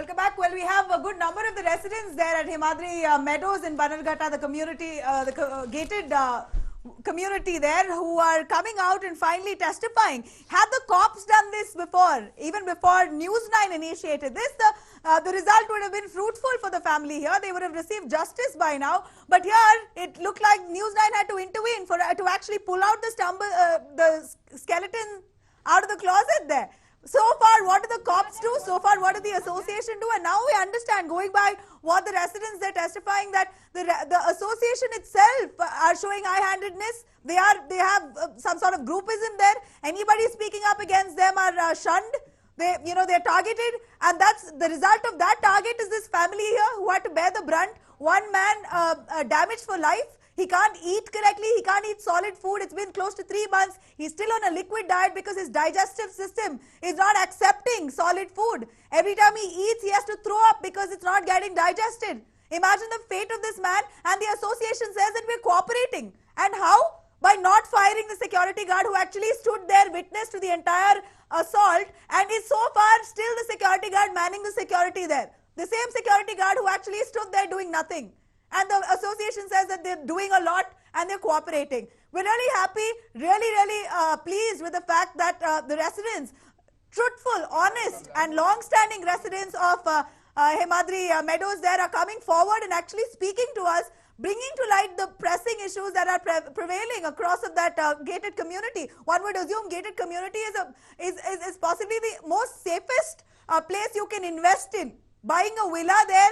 welcome back. Well, we have a good number of the residents there at Himadri Meadows in Bannerghatta, the community, gated community there, who are coming out and finally testifying. Had the cops done this before, even before News 9 initiated this, the result would have been fruitful for the family here. They would have received justice by now. But here, it looked like News 9 had to intervene to actually pull out the skeleton out of the closet there. So far, what do the cops do? So far, what did the association do? And now we understand, going by what the residents are testifying, that the association itself are showing high-handedness. They have some sort of groupism there. Anybody speaking up against them are shunned. They're targeted, and that's the result of that target is this family here who had to bear the brunt. One man damaged for life. He can't eat correctly. He can't eat solid food. It's been close to 3 months. He's still on a liquid diet because his digestive system is not accepting solid food. Every time he eats, he has to throw up because it's not getting digested. Imagine the fate of this man, and the association says that we're cooperating. And how? By not firing the security guard who actually stood there witness to the entire assault, and is so far still the security guard manning the security there. The same security guard who actually stood there doing nothing. And the association says that they're doing a lot and they're cooperating. We're really happy, really pleased with the fact that the residents, truthful, honest and long-standing residents of Himadri Meadows there, are coming forward and actually speaking to us, bringing to light the pressing issues that are prevailing across of that gated community. One would assume gated community is possibly the most safest place you can invest in. Buying a villa there,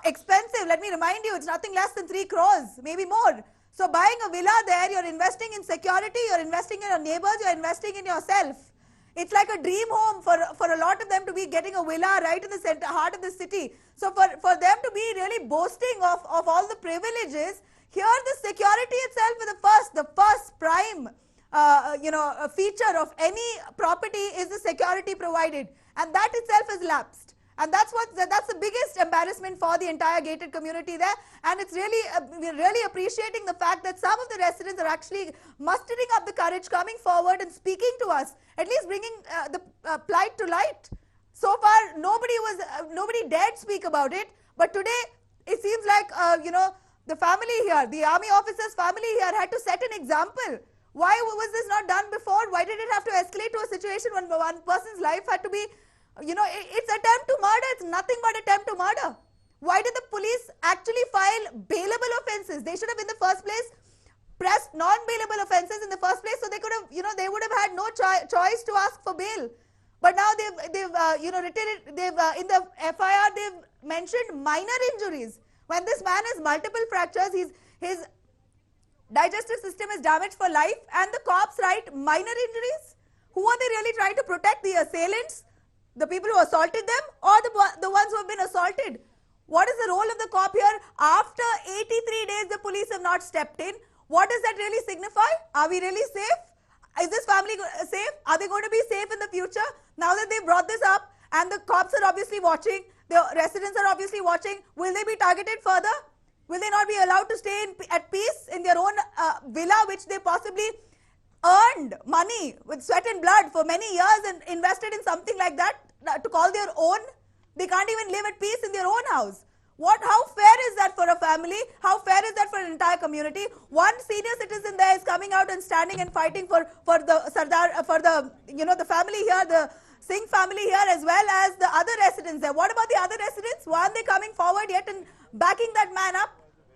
expensive. Let me remind you, it's nothing less than 3 crores, maybe more. So buying a villa there, you're investing in security, you're investing in your neighbors, you're investing in yourself. It's like a dream home for a lot of them to be getting a villa right in the heart of the city. So for them to be really boasting of all the privileges, here the security itself is the first prime feature of any property is the security provided, and that itself has lapsed. And that's the biggest embarrassment for the entire gated community there. And it's really, we're really appreciating the fact that some of the residents are actually mustering up the courage, coming forward and speaking to us, at least bringing the plight to light. So far, nobody dared speak about it. But today, it seems like, the family here, the army officer's family here had to set an example. Why was this not done before? Why did it have to escalate to a situation when one person's life had to be, it's attempt to murder. It's nothing but attempt to murder. Why did the police actually file bailable offences? They should have in the first place pressed non-bailable offences in the first place, so they could have, they would have had no choice to ask for bail. But now they've written it. In the FIR they've mentioned minor injuries. When this man has multiple fractures, his digestive system is damaged for life, and the cops write minor injuries. Who are they really trying to protect? The assailants? The people who assaulted them, or the ones who have been assaulted? What is the role of the cop here? After 83 days, the police have not stepped in. What does that really signify? Are we really safe? Is this family safe? Are they going to be safe in the future? Now that they brought this up, and the cops are obviously watching, the residents are obviously watching, will they be targeted further? Will they not be allowed to stay at peace in their own villa, which they possibly earned money with sweat and blood for many years and invested in something like that to call their own? They can't even live at peace in their own house. How fair is that for a family? How fair is that for an entire community? One senior citizen there is coming out and standing and fighting for the Sardar, for the the family here, the Singh family here, as well as the other residents there. What about the other residents? Why aren't they coming forward yet and backing that man up?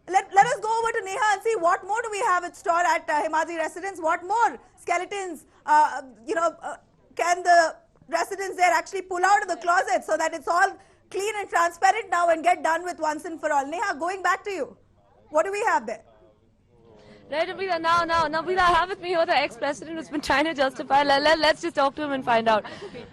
Let us go over to Neha and see what more do we have at store at Himadri residents. What more skeletons, can the residents there actually pull out of the closet so that it's all clean and transparent now and get done with once and for all. Neha, going back to you. What do we have there? Right, Nabila, Nabila, I have with me here the ex-president who's been trying to justify. Let's just talk to him and find out.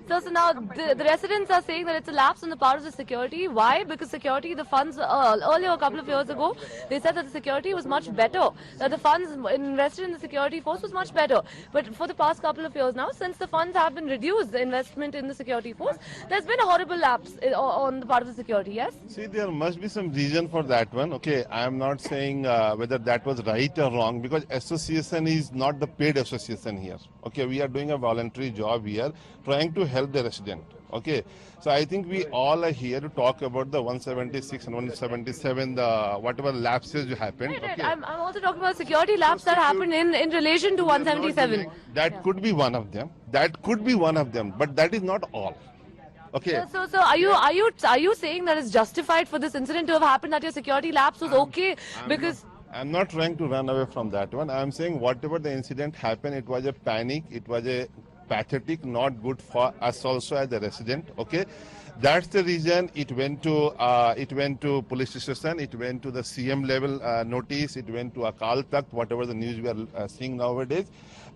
So now the residents are saying that it's a lapse on the part of the security. Why? Because security, the funds, earlier a couple of years ago, they said that the security was much better. That the funds invested in the security force was much better. But for the past couple of years now, since the funds have been reduced, the investment in the security force, there's been a horrible lapse on the part of the security, yes? See, there must be some reason for that one. Okay, I am not saying whether that was right or wrong. wrong because association is not the paid association here. Okay, we are doing a voluntary job here, trying to help the resident. Okay, so I think we all are here to talk about the 176 and 177, the whatever lapses happened. Right, Okay. I'm also talking about security lapse that happened in relation to 177. That could be one of them. That could be one of them, but that is not all. Okay. So are you saying that it's justified for this incident to have happened, that your security lapse was okay because? I'm not trying to run away from that one. I'm saying whatever the incident happened, it was a panic, it was a pathetic, not good for us also as a resident. Okay, that's the reason it went to police station, it went to the CM level notice, it went to Akal Takht, whatever the news we are seeing nowadays,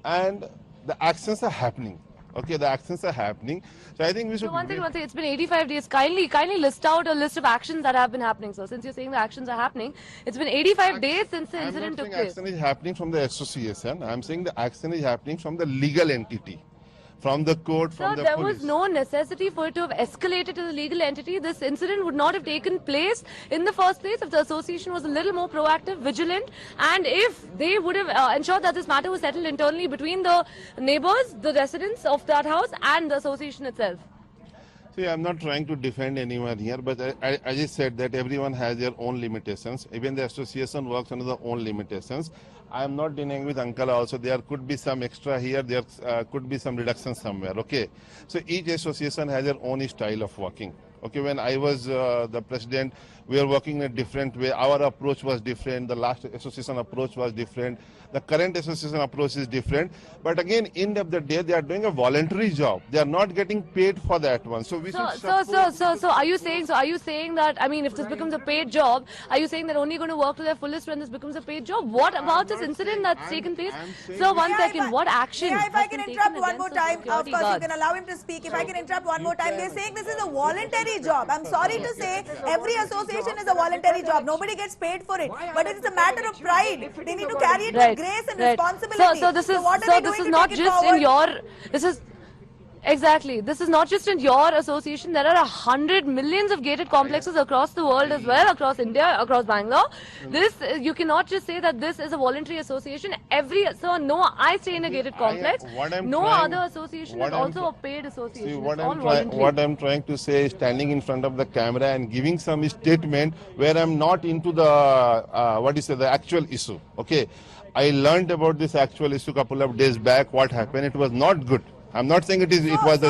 and the actions are happening. Okay, the actions are happening. So I think we should. So one thing, it's been 85 days. Kindly list out a list of actions that have been happening. So since you're saying the actions are happening, it's been 85 days since the incident took place. Action is happening from the association. I'm saying the action is happening from the legal entity, from the court, from the there police. was no necessity for it to have escalated to the legal entity. This incident would not have taken place in the first place if the association was a little more proactive, vigilant, and if they would have ensured that this matter was settled internally between the neighbors, the residents of that house, and the association itself. See, I'm not trying to defend anyone here, but I just said that everyone has their own limitations. Even the association works under their own limitations. I'm not denying with Uncle also there could be some extra here, there could be some reduction somewhere. Okay, so each association has their own style of working. Okay, when I was the president, we were working in a different way. Our approach was different. The last association approach was different. The current association approach is different. But again, end of the day, they are doing a voluntary job. They are not getting paid for that one. So we should So are you saying that, I mean, if this becomes a paid job, are you saying they're only going to work to their fullest when this becomes a paid job? What about this incident that's taken place? So one second, what action? If I can interrupt one more time, of course you can allow him to speak. If I can interrupt one more time, they're saying this is a voluntary job. I'm sorry to say, every association is a voluntary job. Nobody gets paid for it. But it's a matter of pride. They need to carry it with grace and responsibility. So this is not just in your. Exactly. This is not just in your association. There are 100 millions of gated complexes across the world as well, across India, across Bangalore. This, you cannot just say that this is a voluntary association. I stay in a gated complex. Other association is also a paid association. See, what I'm trying to say is standing in front of the camera and giving some statement where I'm not into the the actual issue. Okay, I learned about this actual issue a couple of days back. What happened? It was not good. I'm not saying it was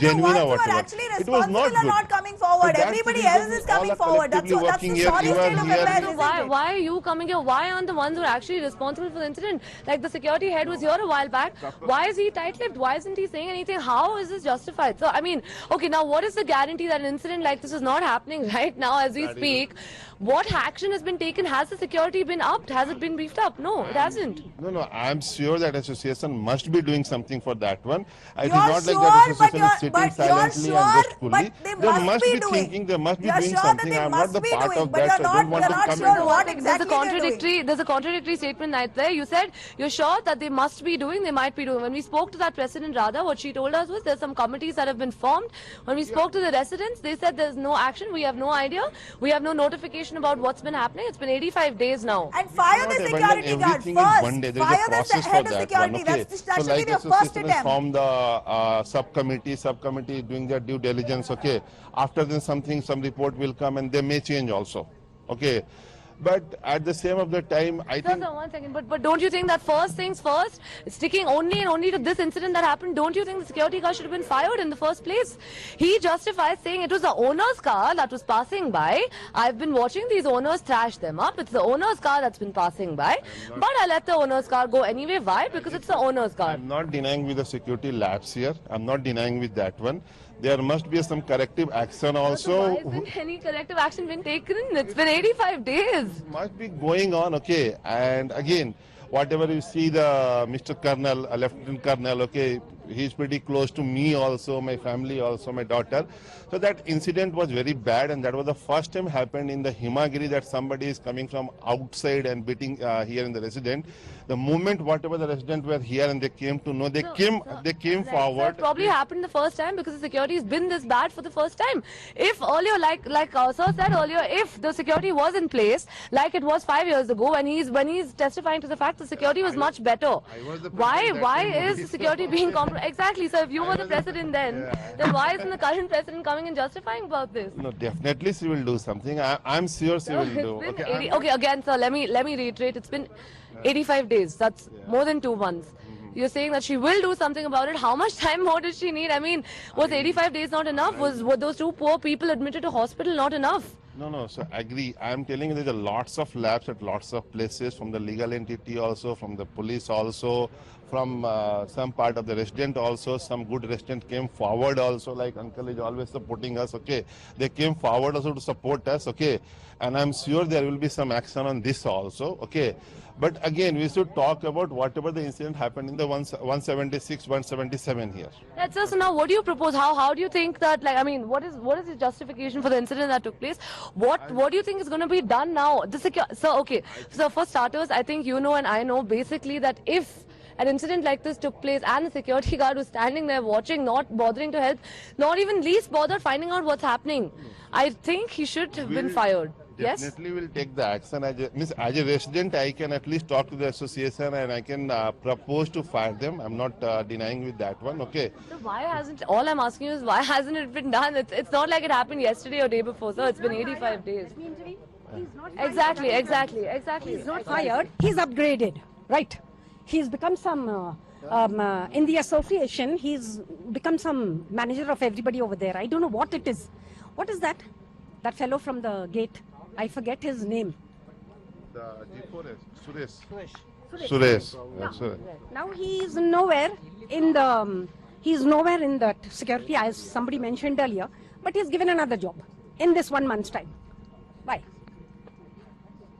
genuine or whatever. It was not good. Not coming forward. So everybody else is coming forward. That's the sorry state of affairs. So why are you coming here? Why aren't the ones who are actually responsible for the incident? Like the security head was here a while back. Why is he tight-lipped? Why isn't he saying anything? How is this justified? So I mean, okay, now what is the guarantee that an incident like this is not happening right now as we speak? What action has been taken? Has the security been upped? Has it been beefed up? No, it hasn't. No, I'm sure that association must be doing something for that one. It is You're not sure, like that association is sitting but silently you're and sure, just coolly. but they must be doing. Thinking, they must be You're doing sure something. that they I'm not must the be part doing, of but that, you're so I don't want to not come sure in. what exactly There's a contradictory statement right there. You said you're sure that they must be doing, they might be doing. When we spoke to that President Radha, what she told us was there's some committees that have been formed. When we spoke to the residents, they said there's no action. We have no idea. We have no notification about what's been happening. It's been 85 days now. And fire the security guard first. Fire the head of security. That should be their first attempt. Form the subcommittee doing their due diligence. Okay, after then some report will come and they may change also. Okay, but at the same of the time, I think. No, 1 second. But don't you think that first things first, sticking only to this incident that happened, don't you think the security guard should have been fired in the first place? He justifies saying it was the owner's car that was passing by. I've been watching these owners trash them up. It's the owner's car that's been passing by. But I let the owner's car go anyway. Why? Because it's the owner's car. I'm not denying with the security lapse here. I'm not denying with that one. There must be some corrective action also. So why isn't any corrective action been taken? It's been 85 days. Must be going on, okay. And again, whatever you see the Mr. Colonel, Lieutenant Colonel, okay, he's pretty close to me also, my family also, my daughter. So that incident was very bad, and that was the first time happened in the Himagiri that somebody is coming from outside and beating here in the resident. The moment whatever the residents were here and they came to know, they came So forward. it probably happened the first time because the security has been this bad for the first time. If earlier, like Sir said earlier, if the security was in place like it was 5 years ago, when he's testifying to the fact the security was much better. Why is the security being compromised? Exactly. So if you were the president then why isn't the current president coming and justifying about this? No, definitely she will do something. I'm sure she will do. It's been okay, again, sir, let me reiterate. It's been 85 days. That's more than 2 months. You're saying that she will do something about it. How much time more does she need? I mean, was 85 days not enough? Were those 2 poor people admitted to hospital not enough? No, so agree. I'm telling you, there's a lots of labs at lots of places, from the legal entity also, from the police also, from some part of the resident also. Some good resident came forward also, like uncle is always supporting us, okay. They came forward also to support us, okay. And I'm sure there will be some action on this also, okay. But again, we should talk about whatever the incident happened in the 176, 177 here. That's so now what do you propose? How do you think that, like, I mean, what is the justification for the incident that took place? What do you think is going to be done now? So for starters, I think you know and I know basically that if an incident like this took place and the security guard was standing there watching, not bothering to help, not even least bothered finding out what's happening, I think he should have been fired. Yes? Definitely will take the action. As a resident, I can at least talk to the association and I can propose to fire them. I'm not denying with that one, okay. So all I'm asking you is why hasn't it been done? It's not like it happened yesterday or day before, so it's been 85 days. Exactly. He's not fired, he's upgraded, right? He's become some, in the association, he's become some manager of everybody over there. I don't know what it is. What is that? That fellow from the gate. I forget his name. The G4S, Suresh. Now he's nowhere in that security, as somebody mentioned earlier, but he's given another job in this 1 month's time. Why?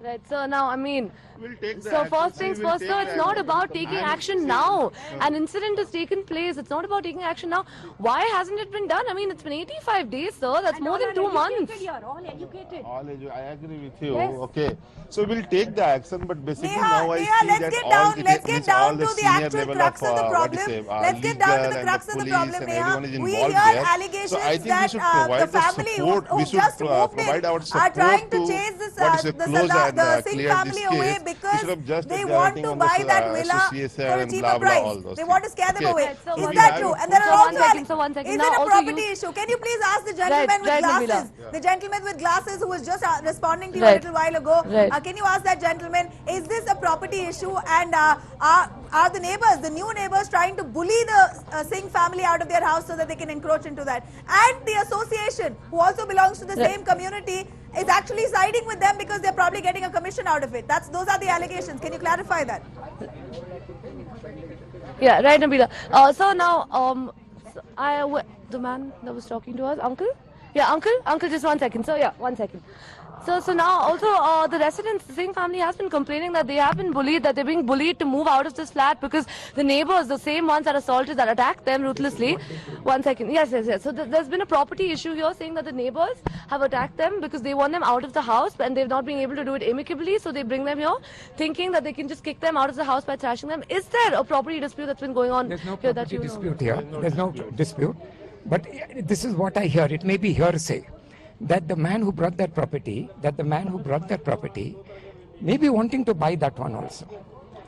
Right, so now, I mean, We'll take the so action. first things first, sir, it's not about taking action now. An incident has taken place. It's not about taking action now. Why hasn't it been done? I mean, it's been 85 days, sir. That's more than 2 months. All educated. I agree with you. Yes. Okay. So we'll take the action, but basically Neha, now I Neha, see let's that get all down. the Let's get down to the senior actual level crux of the what is problem. it, Let's get down to legal the and crux of the police problem, and Neha. everyone is We involved hear there. allegations So I think we that should provide the the family support. who We should just moved provide our in support are trying to to chase this, what is it, close and the Singh clear this family away case. because Instead of just they want directing to on the buy that villa association for a and cheaper blah, blah, price. all those They want to things. scare them Okay. away. Right, so Is one that second. true? And there So are one also second, so one second. is Now it a also property you- issue? Can you please ask the gentleman with Right, Nabila. glasses? The gentleman with glasses who was just responding to you a Right. little while ago. Right. Can you ask that gentleman, is this a property issue? And are the neighbors, the new neighbors, trying to bully the Singh family out of their house so that they can encroach into that? And the association, who also belongs to the Right. same community, is actually siding with them because they're probably getting a commission out of it. Those are the allegations. Can you clarify that? Yeah, right, Nabila. So now, the man that was talking to us, uncle? Yeah, uncle, just 1 second. So yeah, 1 second. So now also the residents, the Singh family has been complaining that they have been bullied, that they're being bullied to move out of this flat because the neighbors, the same ones that assaulted, that attacked them ruthlessly. 1 second. Yes. So there's been a property issue here saying that the neighbors have attacked them because they want them out of the house and they've not been able to do it amicably. So they bring them here thinking that they can just kick them out of the house by thrashing them. Is there a property dispute that's been going on There's no here that property you know? dispute here. There's no dispute. But this is what I hear. It may be hearsay that the man who brought that property, may be wanting to buy that one also.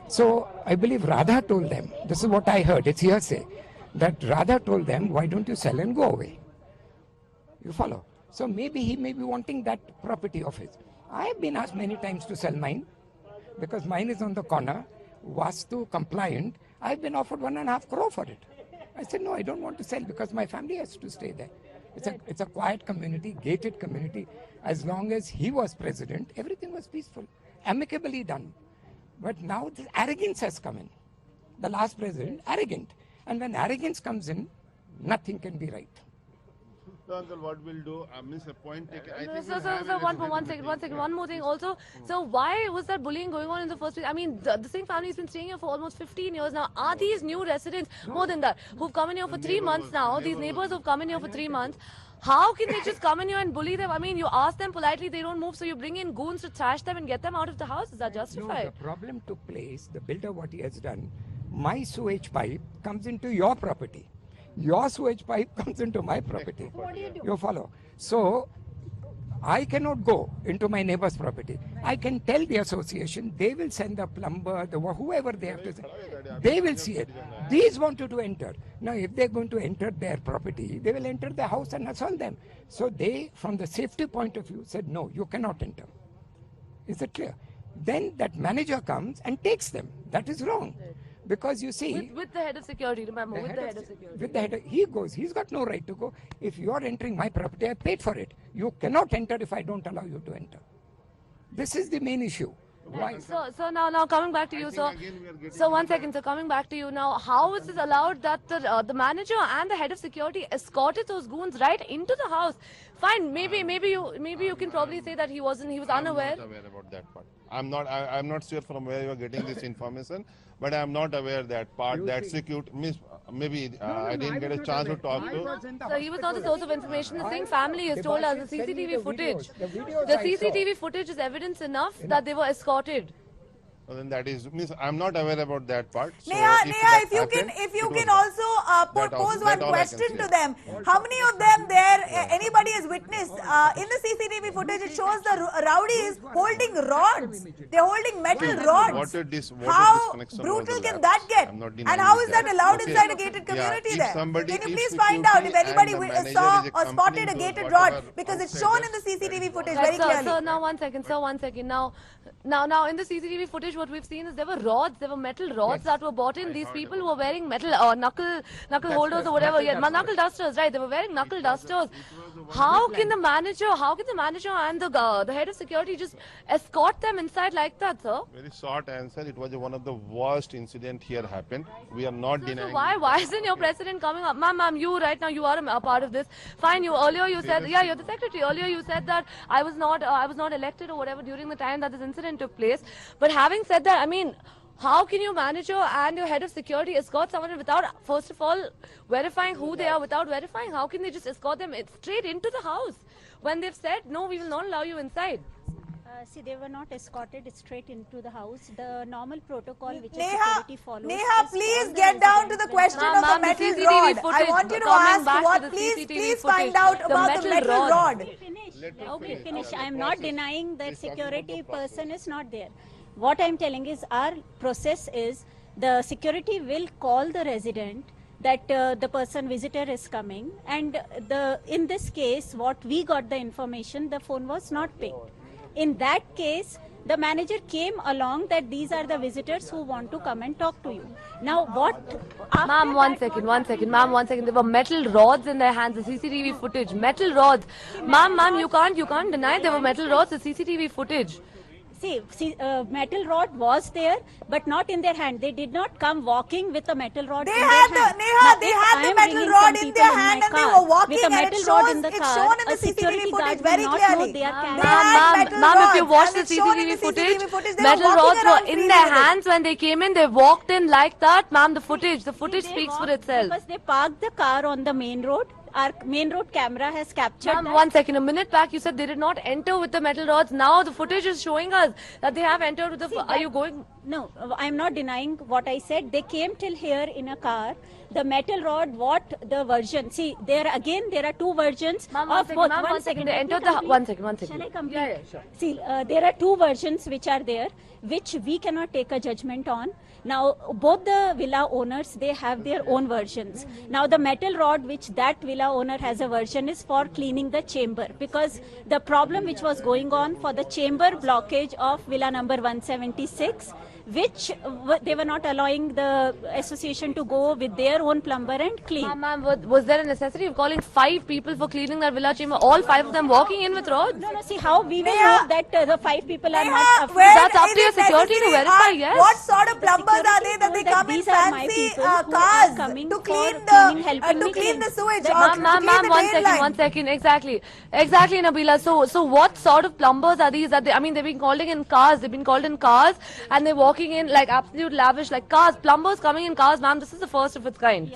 So I believe Radha told them, this is what I heard, it's hearsay, that Radha told them, why don't you sell and go away? You follow? So maybe he may be wanting that property of his. I have been asked many times to sell mine because mine is on the corner, Vastu compliant. I've been offered 1.5 crore for it. I said, no, I don't want to sell because my family has to stay there. It's a quiet community, gated community. As long as he was president, everything was peaceful, amicably done. But now the arrogance has come in. The last president, arrogant. And when arrogance comes in, nothing can be right. uncle, what we'll do, miss a point taken. I think So, we'll so, have so a one resident second. meeting. One more thing also. So why was that bullying going on in the first place? I mean, the Singh family has been staying here for almost 15 years now. Are these new residents, more than that, who've come in here for 3 months now, these neighbors who've come in here for 3 months, how can they just come in here and bully them? I mean, you ask them politely, they don't move, so you bring in goons to trash them and get them out of the house. Is that No, justified? the problem took place, the builder what he has done, my sewage pipe comes into your property. Your sewage pipe comes into my property. What do you do? You follow? So, I cannot go into my neighbor's property. I can tell the association, they will send the plumber, whoever they have to send. They will see it. These wanted to enter. Now, if they're going to enter their property, they will enter the house and assault them. So they, from the safety point of view, said, no, you cannot enter. Is it clear? Then that manager comes and takes them. That is wrong. Because you see, With the head of security, remember, with the head of security. with the head, he goes. He's got no right to go. If you are entering my property, I paid for it. You cannot enter if I don't allow you to enter. This is the main issue. Why? So now coming back to you, so one second, so coming back to you now, how is this allowed that the manager and the head of security escorted those goons right into the house? Fine, maybe you can probably say that he was unaware. I'm not aware about that part. I'm not sure from where you are getting this information, but I'm not aware that part. That security, maybe I didn't get a chance to talk to. So he was not the source of information. The Singh family has told us the CCTV footage. The CCTV footage is evidence enough that they were escorted. Well, then that is I'm not aware about that part. So Neha, that if you happened, can it was also that pose also- one that all I can question say. to them. How many of them there, anybody has witnessed, in the CCTV footage, it shows the rowdies holding rods. They're holding metal rods. What a How disconnection was brutal the can lapse. that get? I'm not And denying how is that allowed Okay. inside a gated Yeah, community if there? somebody- Can you if please find out if security anybody and the manager saw is or spotted a accompanying gated those rod? whatever Because it's outsiders, shown in the CCTV footage Right, very clearly. so now one second. Now in the CCTV footage, what we've seen is there were rods, there were metal rods that were bought in. These people who were wearing metal knuckle holders or whatever, knuckle dusters, right? They were wearing knuckle dusters. How can the manager and the head of security just escort them inside like that, sir? Very short answer. It was one of the worst incident here happened. We are not So denying. why isn't your president coming up? Ma'am, you right now, you are a part of this. Fine, earlier you said, yeah, you're the secretary. Earlier you said that I was not elected or whatever during the time that this incident took place. But having said that, I mean, how can your manager and your head of security escort someone without, first of all, verifying who they are, without verifying? How can they just escort them straight into the house when they've said, no, we will not allow you inside? See, they were not escorted straight into the house. The normal protocol which a Neha, security follows. Neha, is please all the get down to the residents question when- of the Ma'am, the metal CCTV rod. I footage, want you to coming ask back to what, the please CCTV find footage, out the about the metal metal rod. rod. Let me finish. I am not denying that security person is not there. What I am telling is our process is the security will call the resident that the person visitor is coming, and in this case what we got the information, the phone was not picked. In that case, the manager came along that these are the visitors who want to come and talk to you. Now what? Ma'am, one second. Ma'am, 1 second. There were metal rods in their hands. The CCTV footage, metal rods. Ma'am, you can't deny there were metal rods. The CCTV footage. See, metal rod was there, but not in their hand. They did not come walking with a metal rod They in had their hand. the Neha, Now, they if had I the am metal bringing rod some in people their my hand and they car were walking, with a and metal it rod shows, in the it's car, shown in a the CCTV security footage guard very will not clearly. know they are carrying. They had metal Ma'am, if you rods, watch and the it's shown in CCTV the footage, they were metal walking rods around were in freely their with it. hands when they came in. They walked in like that. Ma'am, the footage They speaks for walked itself. Because they parked the car on the main road. Our main road camera has captured Ma'am, that. 1 second. A minute back, you said they did not enter with the metal rods. Now the footage is showing us that they have entered with the. See, Are you going? No, I am not denying what I said. They came till here in a car. The metal rod, what the version? See, there are two versions Ma'am, of both. Ma'am, 1 second. They let me entered the. complete. 1 second. 1 second. Shall I complete? Yeah, sure. See, there are two versions which are there, which we cannot take a judgment on. Now, both the villa owners, they have their own versions. Now, the metal rod which that villa owner has a version is for cleaning the chamber, because the problem which was going on for the chamber blockage of villa number 176, which they were not allowing the association to go with their own plumber and clean. Ma'am, was there a necessity of calling 5 people for cleaning that villa chamber? All 5 of them walking in with rods? No, see how we will Neha, know that the 5 people are Neha, not. when That's up it to your is security to necessary, verify, yes. What sort of The plumbers are they security that they told come in these are my fancy people who are cars coming to for clean cleaning, helping to me clean the sewage? The Or Ma'am, one second. Exactly, Nabila. So what sort of plumbers are these? I mean, they've been calling in cars. They've been called in cars, and they're walking in like absolute lavish, like cars. Plumbers coming in cars, ma'am. This is the first of its kind.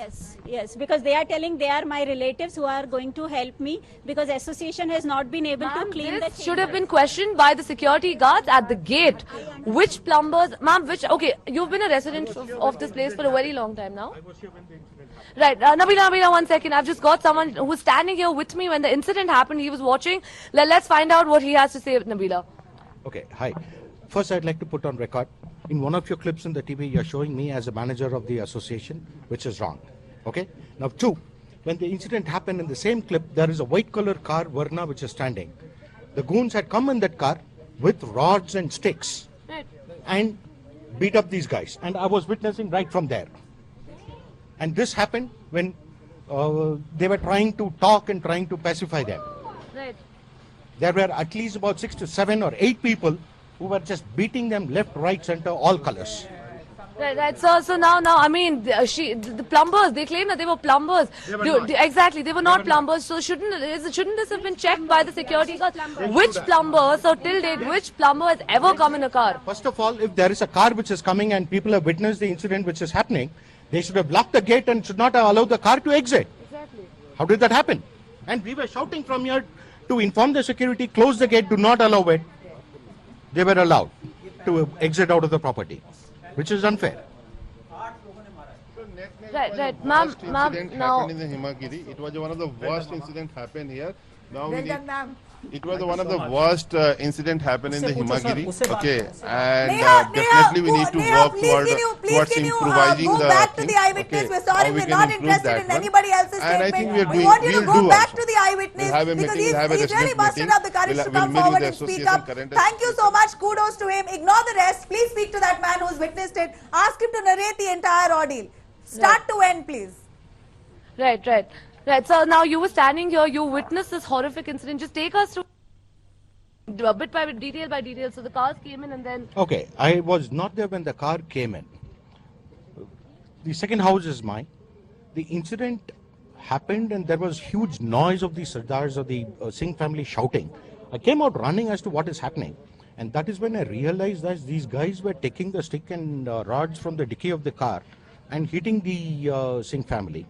Yes, because they are telling they are my relatives who are going to help me because association has not been able to clean the This should have been questioned by the security guards at the gate. Which plumbers, ma'am? Okay, you've been a resident of this place for a very long time now. Right, Nabila, 1 second. I've just got someone who's standing here with me when the incident happened. He was watching. Let's find out what he has to say, Nabila. Okay, hi. First, I'd like to put on record, in one of your clips in the TV, you're showing me as a manager of the association, which is wrong. Okay? Now, two, when the incident happened in the same clip, there is a white color car, Verna, which is standing. The goons had come in that car with rods and sticks and beat up these guys. And I was witnessing right from there. And this happened when they were trying to talk and trying to pacify them. Right. There were at least about 6 to 7 or 8 people who were just beating them left, right, center, all colors. Right. So now, I mean, the plumbers, they claim that they were plumbers. Exactly, they were not plumbers. So shouldn't this have been checked by the security guards? Which plumber, so till date, which plumber has ever come in a car? First of all, if there is a car which is coming and people have witnessed the incident which is happening, they should have locked the gate and should not have allowed the car to exit. Exactly. How did that happen? And we were shouting from here to inform the security, close the gate, do not allow it. They were allowed to exit out of the property, which is unfair. Right, ma'am, now. Happened in the Himagiri. It was one of the worst incident happened here. Now we Well need, done, ma'am. it was one of the worst incident happened in the Himagiri. Okay, and Neha, definitely we need to work please can you improvising go the back to things. the eyewitness? Okay, We're sorry, how we we're can not improve interested that in one. anybody else's And I statement. think we are We doing, want you to we'll go do back also. to the eyewitness We'll have a because meeting, we'll have a he's really respect busted meeting. up the courage We'll to come meet with forward the and speak association up. current Thank you so much. Kudos to him. Ignore the rest. Please speak to that man who's witnessed it. Ask him to narrate the entire ordeal. Start to end, please. Right. So now you were standing here, you witnessed this horrific incident. Just take us through bit by bit, detail by detail. So the cars came in and then... Okay, I was not there when the car came in. The second house is mine. The incident happened and there was huge noise of the Sardars of the Singh family shouting. I came out running as to what is happening. And that is when I realized that these guys were taking the stick and rods from the dicky of the car and hitting the Singh family.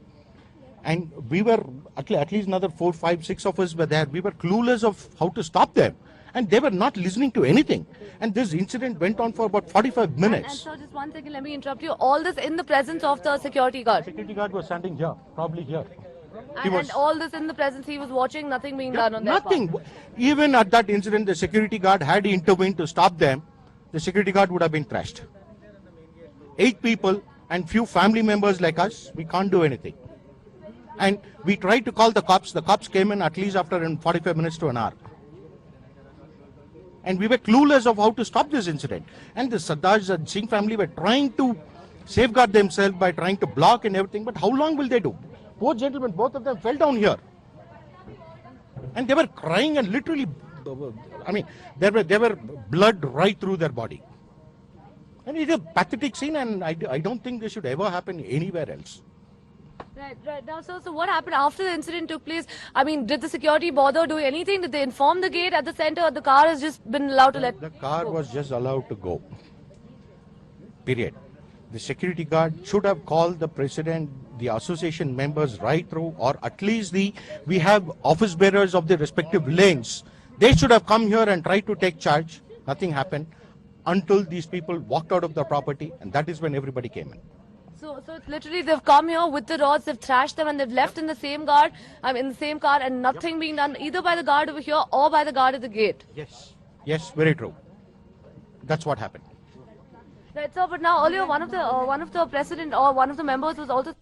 And we were, at least another 4, 5, 6 of us were there. We were clueless of how to stop them. And they were not listening to anything. And this incident went on for about 45 minutes. And sir, just 1 second, let me interrupt you. All this in the presence of the security guard. Security guard was standing here, probably here. And all this in the presence, he was watching, nothing being done on their Nothing. part. Even at that incident, the security guard had intervened to stop them. The security guard would have been trashed. 8 people and few family members like us, we can't do anything. And we tried to call the cops. The cops came in at least after 45 minutes to an hour. And we were clueless of how to stop this incident. And the Sardars and Singh family were trying to safeguard themselves by trying to block and everything. But how long will they do? Poor gentlemen, both of them fell down here. And they were crying and literally, I mean, there were blood right through their body. And it's a pathetic scene, and I don't think this should ever happen anywhere else. Right. Now, so what happened after the incident took place? I mean, did the security bother doing anything? Did they inform the gate at the center, or the car has just been allowed to let The car was just allowed to go. Period. The security guard should have called the president, the association members right through, or at least we have office bearers of the respective lanes. They should have come here and tried to take charge. Nothing happened until these people walked out of the property, and that is when everybody came in. So it's literally they've come here with the rods, they've thrashed them, and they've left in the same car, in the same car, and nothing being done either by the guard over here or by the guard at the gate. Yes, very true. That's what happened. Right, sir. But now earlier, one of the president or one of the members was also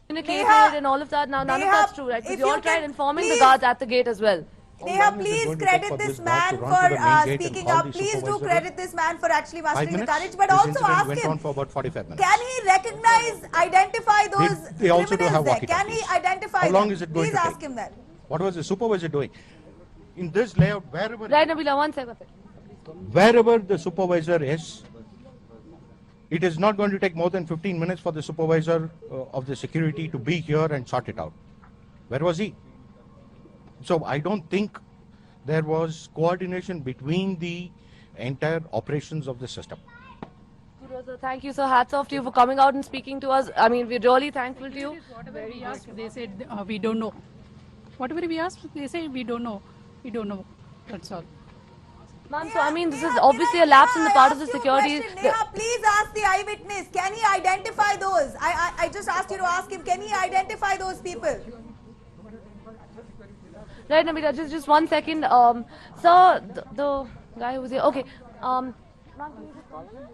communicated and all of that. Now none of that's true, right? Because you all tried informing the guards at the gate as well. Neha, please credit this man for speaking up. Please do credit this man for actually mastering the courage, but also ask went him, on for about 45 minutes. can he recognize, identify those They also do have criminals there? Can he walkie-talkies. identify How long them? is it going Please to ask take? him that. What was the supervisor doing? In this layout, Right, Nabila, 1 second. wherever the supervisor is, it is not going to take more than 15 minutes for the supervisor of the security to be here and sort it out. Where was he? So I don't think there was coordination between the entire operations of the system. So thank you, sir. Hats off to you for coming out and speaking to us. I mean, we're really thankful to you. Whatever we asked, they said we don't know. Whatever we asked, they say we don't know. We don't know. That's all. Ma'am, so I mean, this is obviously a lapse on the part of the security. Neha, please ask the eyewitness. Can he identify those? I just asked you to ask him. Can he identify those people? Right, Nabila, just 1 second. Sir, the guy who was here. Okay. Ma'am, can you just call him?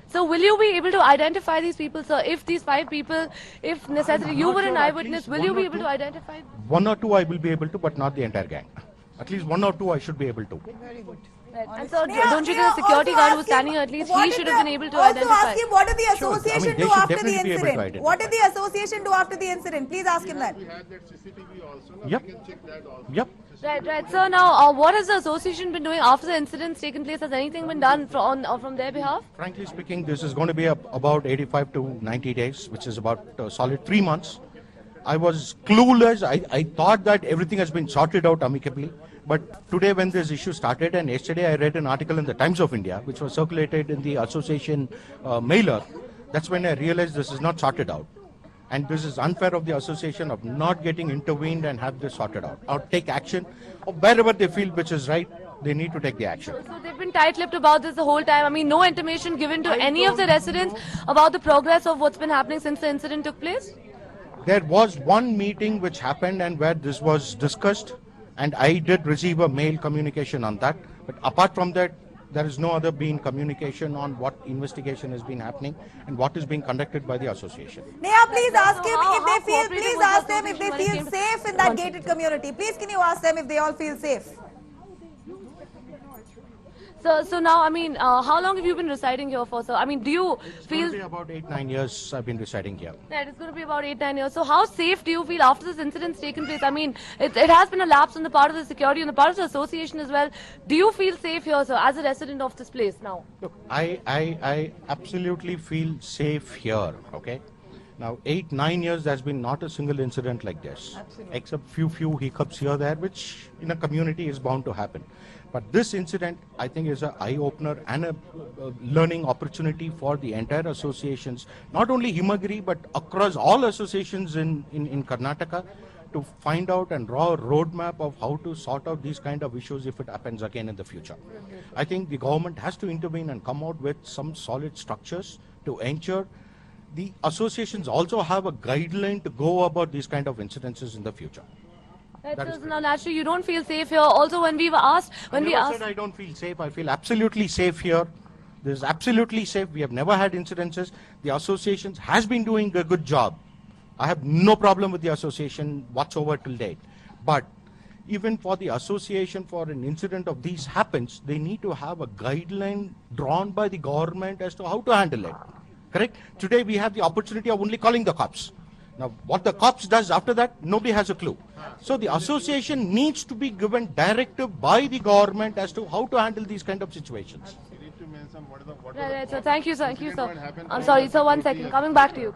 So will you be able to identify these people, sir? If these 5 people, if necessary, you were an eyewitness, will you be able to identify them? 1 or 2 I will be able to, but not the entire gang. At least 1 or 2 I should be able to. Right. And so don't you think the security guard who was standing here, at least he should have been able to identify? Also ask him, what did the Sure. association They do should after the definitely be able to incident? identify. What did the association do after the incident? Please ask him that. We have that CCTV also. No? Yep. We can check that also. Yep. Right. Sir, now, what has the association been doing after the incident's taken place? Has anything been done from their behalf? Frankly speaking, this is going to be about 85 to 90 days, which is about a solid 3 months. I was clueless. I thought that everything has been sorted out amicably. But today when this issue started, and yesterday I read an article in the Times of India, which was circulated in the association mailer, that's when I realized this is not sorted out. And this is unfair of the association of not getting intervened and have this sorted out. Or take action, or wherever they feel which is right, they need to take the action. So they've been tight-lipped about this the whole time. I mean, no intimation given to any of the residents about the progress of what's been happening since the incident took place? There was one meeting which happened and where this was discussed, and I did receive a mail communication on that. But apart from that, there is no other being communication on what investigation has been happening and what is being conducted by the association. Neha, please ask him how if they feel. cooperative Please was the ask them if they association when it feel came to- safe in that gated community. Please, can you ask them if they all feel safe? So now, I mean, how long have you been residing here for, sir? I mean, do you It's feel... going to be about 8-9 years I've been residing here. Right, it's going to be about 8-9 years. So how safe do you feel after this incident's taken place? I mean, it has been a lapse on the part of the security and the part of the association as well. Do you feel safe here, sir, as a resident of this place now? Look, I absolutely feel safe here, okay? Now, 8-9 years, there's been not a single incident like this. Absolutely. Except few hiccups here, there, which in a community is bound to happen. But this incident, I think, is an eye-opener and a learning opportunity for the entire associations, not only Himagiri, but across all associations in Karnataka, to find out and draw a roadmap of how to sort out these kind of issues if it happens again in the future. I think the government has to intervene and come out with some solid structures to ensure the associations also have a guideline to go about these kind of incidences in the future. Right, That so is now naturally you don't feel safe here. Also, when we were asked, I never said I don't feel safe. I feel absolutely safe here. This is absolutely safe. We have never had incidences. The associations has been doing a good job. I have no problem with the association whatsoever till date. But even for the association, for an incident of these happens, they need to have a guideline drawn by the government as to how to handle it. Correct? Today we have the opportunity of only calling the cops. Now, what the cops does after that, nobody has a clue. So the association needs to be given directive by the government as to how to handle these kind of situations. You need to mention what Right, so thank you, sir. What happened I'm to sorry, the sir, 1 security second. Coming back to you.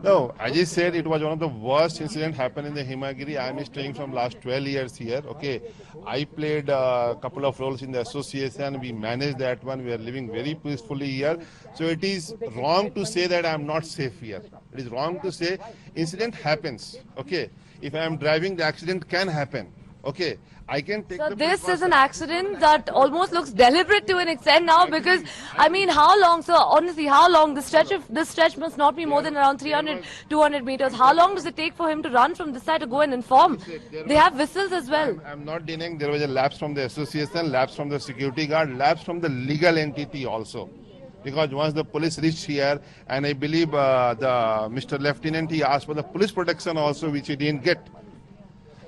No, I just said it was one of the worst incident happened in the Himagiri. I am staying from last 12 years here. Okay, I played a couple of roles in the association. We managed that one. We are living very peacefully here. So it is wrong to say that I am not safe here. It is wrong to say incident happens. Okay, if I am driving, the accident can happen. Okay, I can take. So the this is precaution. an accident that almost looks deliberate to an extent now, because I mean, how long, sir? Honestly, how long? This stretch must not be more than around 300, 200 meters. How long does it take for him to run from this side to go and inform? They have whistles as well. I'm not denying there was a lapse from the association, lapse from the security guard, lapse from the legal entity also. Because once the police reached here, and I believe the Mr. Lieutenant, he asked for the police protection also, which he didn't get.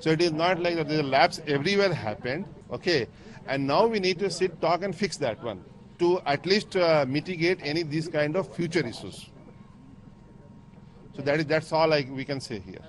So it is not like that. There's a lapse everywhere happened, okay? And now we need to sit, talk, and fix that one to at least mitigate any these kind of future issues. So that's all we can say here.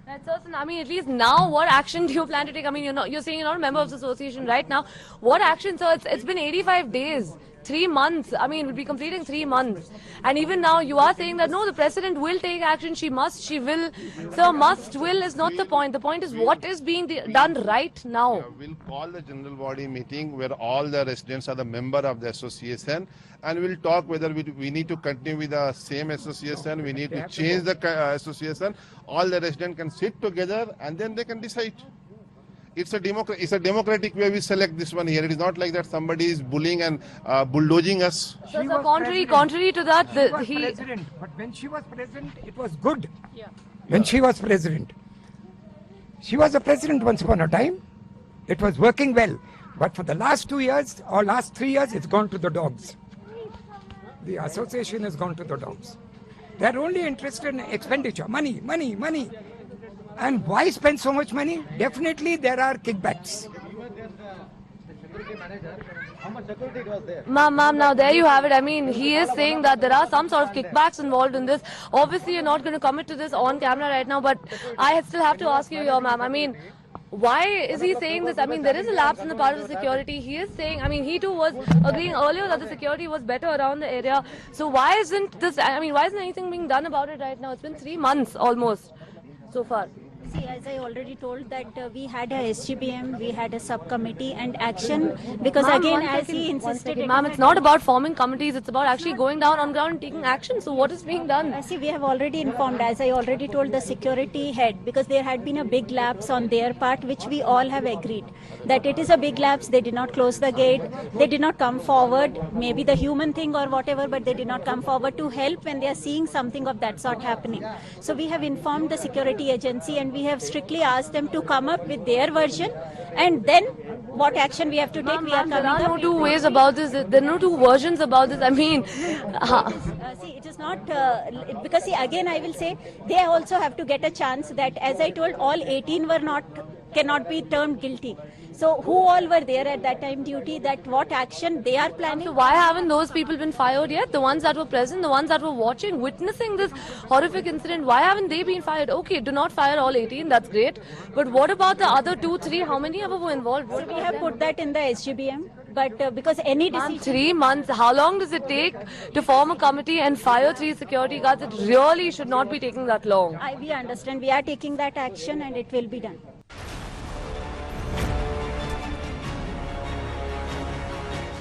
That's awesome. I mean, at least now, what action do you plan to take? I mean, you're saying you're not a member of the association right now. What action, sir? It's been 85 days. 3 months. I mean, we'll be completing 3 months. And even now, you are saying that no, the president will take action. She must, she will. So, must, will is not the point. The point is what is being done right now. We'll call the general body meeting where all the residents are the member of the association, and we'll talk whether we need to continue with the same association, we need to change the association. All the residents can sit together and then they can decide. It's a democratic way we select this one here. It is not like that somebody is bullying and bulldozing us. So, She was contrary to that, She was president, but when she was president, it was good. Yeah. When she was president. She was a president once upon a time. It was working well. But for the last 2 years or last 3 years, it's gone to the dogs. The association has gone to the dogs. They're only interested in expenditure. Money, money, money. And why spend so much money? Definitely there are kickbacks. Ma'am, now there you have it. I mean, he is saying that there are some sort of kickbacks involved in this. Obviously, you're not going to commit to this on camera right now, but I still have to ask you here, ma'am. I mean, why is he saying this? I mean, there is a lapse in the part of the security. He is saying, I mean, he too was agreeing earlier that the security was better around the area. So why isn't this, I mean, why isn't anything being done about it right now? It's been 3 months almost so far. See, as I already told that we had a SGBM, we had a subcommittee and action because again as he insisted... Ma'am, it's not about forming committees, it's about actually going down on ground and taking action. So what is being done? See, we have already informed, as I already told the security head, because there had been a big lapse on their part, which we all have agreed that it is a big lapse. They did not close the gate, they did not come forward, maybe the human thing or whatever, but they did not come forward to help when they are seeing something of that sort happening. So we have informed the security agency and we have strictly asked them to come up with their version, and then what action we have to take. We are coming there are no up two ways about this. There are no two versions about this. I mean, see, it is not because see, again I will say they also have to get a chance that, as I told, all 18 cannot be termed guilty. So who all were there at that time duty, that what action they are planning. So why haven't those people been fired yet? The ones that were present, the ones that were watching, witnessing this horrific incident, why haven't they been fired? Okay, do not fire all 18, that's great. But what about the other 2, 3? How many ever were involved? So we have put that in the SGBM. But because any decision... 3 months, how long does it take to form a committee and fire 3 security guards? It really should not be taking that long. We understand. We are taking that action and it will be done.